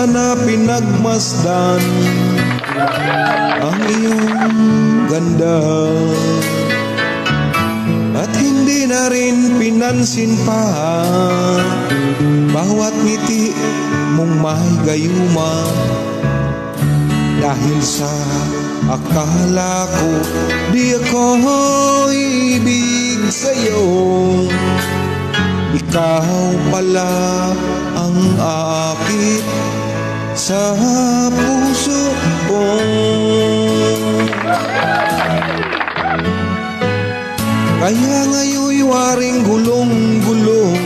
sana pinagmasdan ang iyong ganda, at hindi na rin pinansin pa bawat ngiti mong may gayuma. Dahil sa akala ko di ako ibig sa'yo, ikaw pala ang aakit sa puso ko. Kaya ngayon'y waring gulong-gulong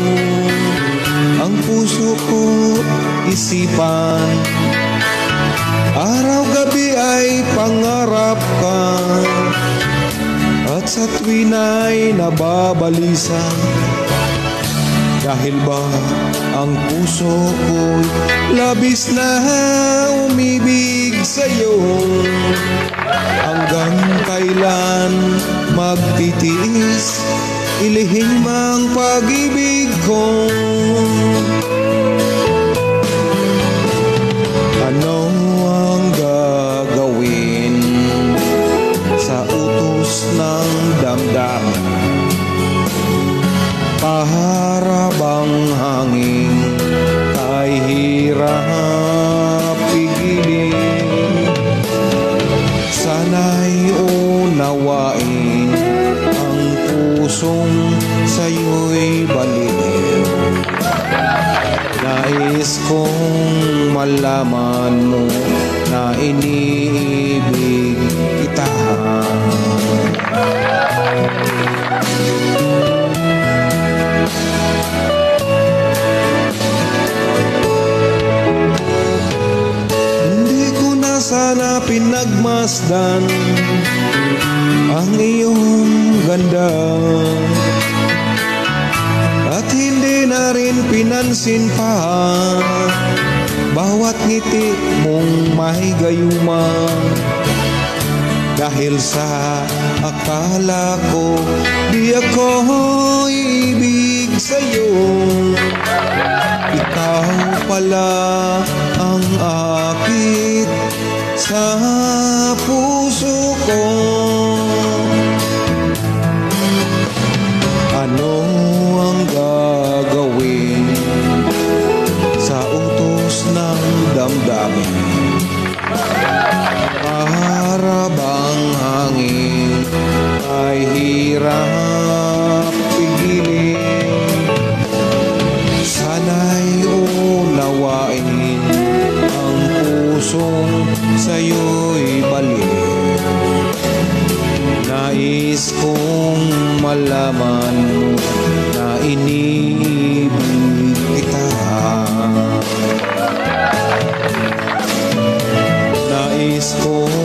ang puso ko isipan. Araw-gabi ay pangarap ka, at sa tuwin ay nababalisan. Dahil ba ang puso ko'y labis na umibig sa'yo, hanggang kailan magtitiis ilihim ang pag-ibig ko. Ano ang gagawin sa utos ng damdamin? Para bang hangin kay hirap pigilin? Sana'y unawain ang pusong sa'yo'y baliw. Nais kong malaman mo na iniibig kita. Hindi ko na sana pinagmasdan ang iyong ganda, at hindi na rin pinansin pa bawat ngiti mong may gayuma. Dahil sa akala ko di ako ibig sa'yo, ikaw pala ang akit sa puso ko. Ano ang gagawin sa utos ng damdamin? Para bang hangin ay hirap pigilin? Sana'y unawain ang pusong sa'yo'y baliw. Nais kong malaman mo na iniibig kita. Nais kong